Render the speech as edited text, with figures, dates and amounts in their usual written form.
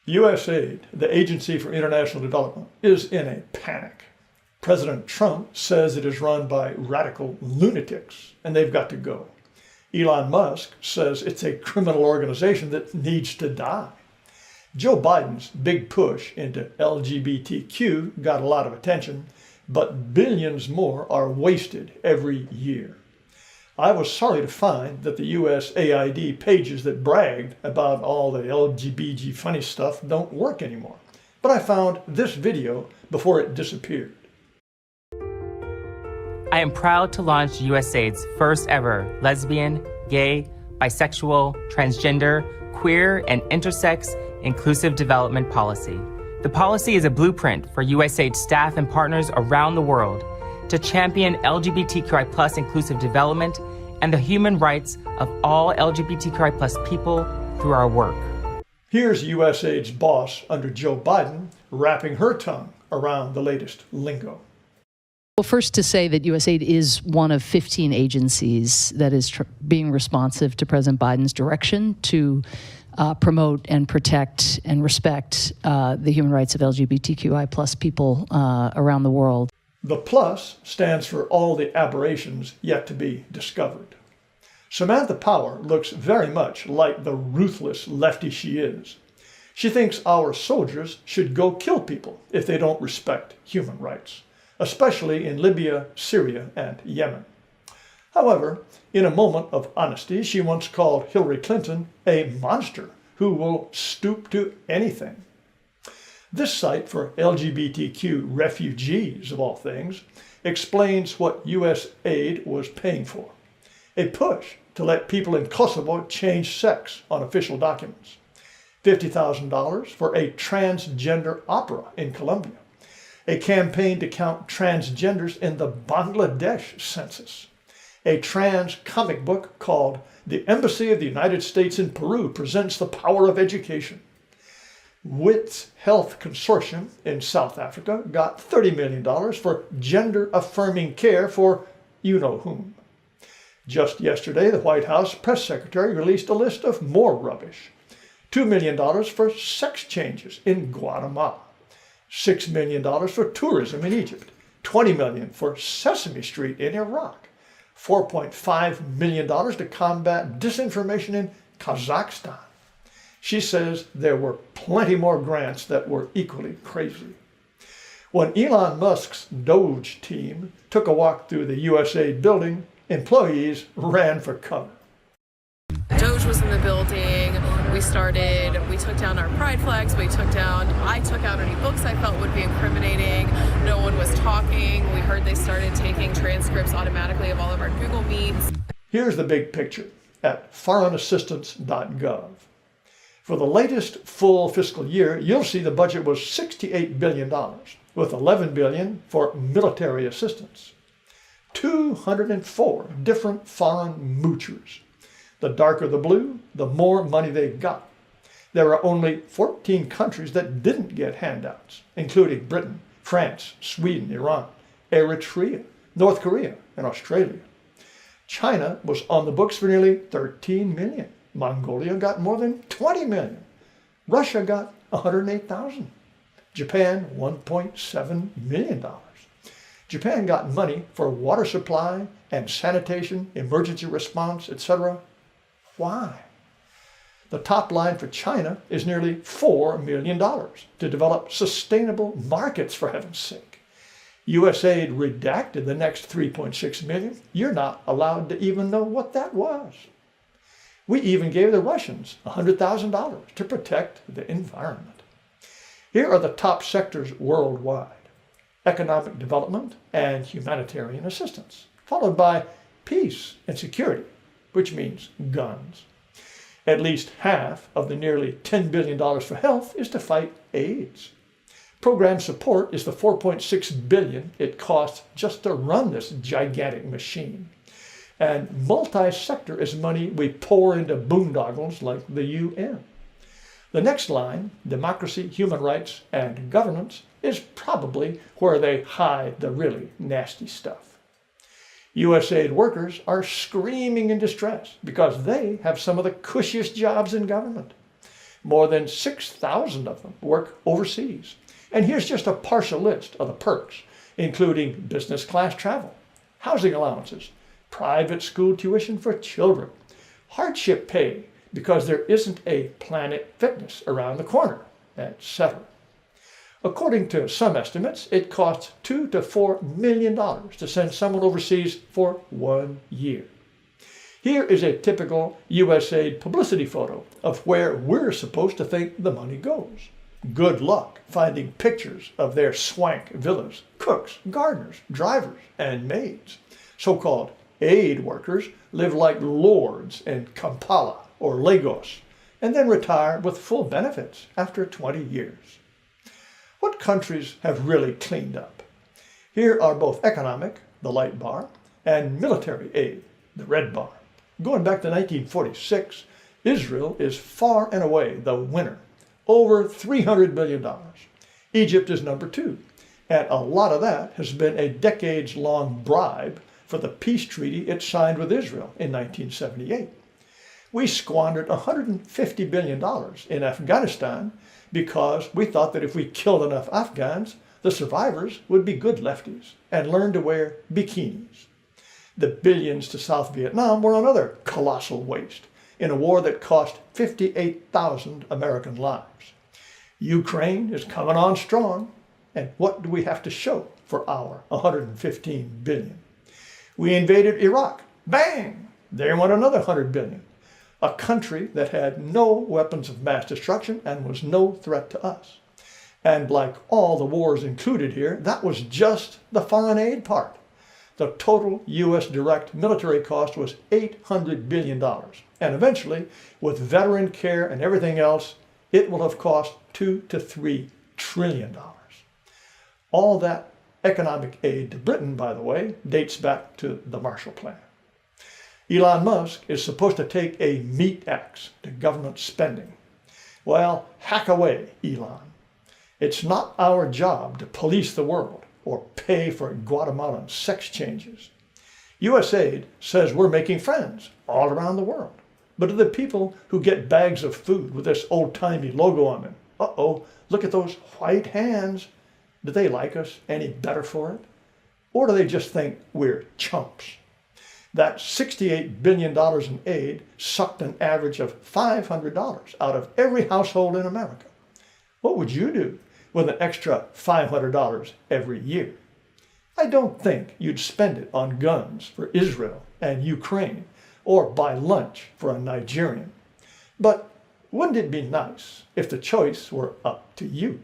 USAID, the Agency for International Development, is in a panic. President Trump says it is run by radical lunatics and they've got to go. Elon Musk says it's a criminal organization that needs to die. Joe Biden's big push into LGBTQ got a lot of attention, but billions more are wasted every year. I was sorry to find that the USAID pages that bragged about all the LGBT funny stuff don't work anymore, but I found this video before it disappeared. I am proud to launch USAID's first ever lesbian, gay, bisexual, transgender, queer, and intersex inclusive development policy. The policy is a blueprint for USAID staff and partners around the world to champion LGBTQI+ inclusive development and the human rights of all LGBTQI+ people through our work. Here's USAID's boss under Joe Biden wrapping her tongue around the latest lingo. Well, first to say that USAID is one of 15 agencies that is being responsive to President Biden's direction to promote and protect and respect the human rights of LGBTQI+ people around the world. The plus stands for all the aberrations yet to be discovered. Samantha Power looks very much like the ruthless lefty she is. She thinks our soldiers should go kill people if they don't respect human rights, especially in Libya, Syria, and Yemen. However, in a moment of honesty, she once called Hillary Clinton a monster who will stoop to anything. This site for LGBTQ refugees, of all things, explains what USAID was paying for. A push to let people in Kosovo change sex on official documents. $50,000 for a transgender opera in Colombia. A campaign to count transgenders in the Bangladesh census. A trans comic book called The Embassy of the United States in Peru Presents the Power of Education. WIT's Health Consortium in South Africa got $30 million for gender-affirming care for you-know-whom. Just yesterday, the White House press secretary released a list of more rubbish. $2 million for sex changes in Guatemala. $6 million for tourism in Egypt. $20 million for Sesame Street in Iraq. $4.5 million to combat disinformation in Kazakhstan. She says there were plenty more grants that were equally crazy. When Elon Musk's Doge team took a walk through the USAID building, employees ran for cover. Doge was in the building. We took down our pride flags. I took out any books I felt would be incriminating. No one was talking. We heard they started taking transcripts automatically of all of our Google Meets. Here's the big picture at foreignassistance.gov. For the latest full fiscal year, you'll see the budget was $68 billion, with $11 billion for military assistance. 204 different foreign moochers. The darker the blue, the more money they got. There are only 14 countries that didn't get handouts, including Britain, France, Sweden, Iran, Eritrea, North Korea, and Australia. China was on the books for nearly 13 million. Mongolia got more than 20 million. Russia got 108,000. Japan, $1.7 million. Japan got money for water supply and sanitation, emergency response, etc. Why? The top line for China is nearly $4 million to develop sustainable markets, for heaven's sake. USAID redacted the next $3.6 million. You're not allowed to even know what that was. We even gave the Russians $100,000 to protect the environment. Here are the top sectors worldwide: economic development and humanitarian assistance, followed by peace and security, which means guns. At least half of the nearly $10 billion for health is to fight AIDS. Program support is the $4.6 billion it costs just to run this gigantic machine. And multi-sector is money we pour into boondoggles like the UN. The next line, democracy, human rights, and governance, is probably where they hide the really nasty stuff. USAID workers are screaming in distress because they have some of the cushiest jobs in government. More than 6,000 of them work overseas. And here's just a partial list of the perks, including business class travel, housing allowances, private school tuition for children, hardship pay because there isn't a Planet Fitness around the corner, etc. According to some estimates, it costs $2 to $4 million to send someone overseas for 1 year. Here is a typical USAID publicity photo of where we're supposed to think the money goes. Good luck finding pictures of their swank villas, cooks, gardeners, drivers, and maids. So-called aid workers live like lords in Kampala or Lagos, and then retire with full benefits after 20 years. What countries have really cleaned up? Here are both economic, the light bar, and military aid, the red bar. Going back to 1946, Israel is far and away the winner, over $300 billion. Egypt is number 2, and a lot of that has been a decades-long bribe for the peace treaty it signed with Israel in 1978. We squandered $150 billion in Afghanistan because we thought that if we killed enough Afghans, the survivors would be good lefties and learn to wear bikinis. The billions to South Vietnam were another colossal waste in a war that cost 58,000 American lives. Ukraine is coming on strong, and what do we have to show for our $115 billion? We invaded Iraq. Bang! There went another $100 billion. A country that had no weapons of mass destruction and was no threat to us. And like all the wars included here, that was just the foreign aid part. The total U.S. direct military cost was $800 billion. And eventually, with veteran care and everything else, it will have cost $2 to $3 trillion. All that economic aid to Britain, by the way, dates back to the Marshall Plan. Elon Musk is supposed to take a meat axe to government spending. Well, hack away, Elon. It's not our job to police the world or pay for Guatemalan sex changes. USAID says we're making friends all around the world. But to the people who get bags of food with this old-timey logo on them, look at those white hands. Do they like us any better for it? Or do they just think we're chumps? That $68 billion in aid sucked an average of $500 out of every household in America. What would you do with an extra $500 every year? I don't think you'd spend it on guns for Israel and Ukraine or buy lunch for a Nigerian. But wouldn't it be nice if the choice were up to you?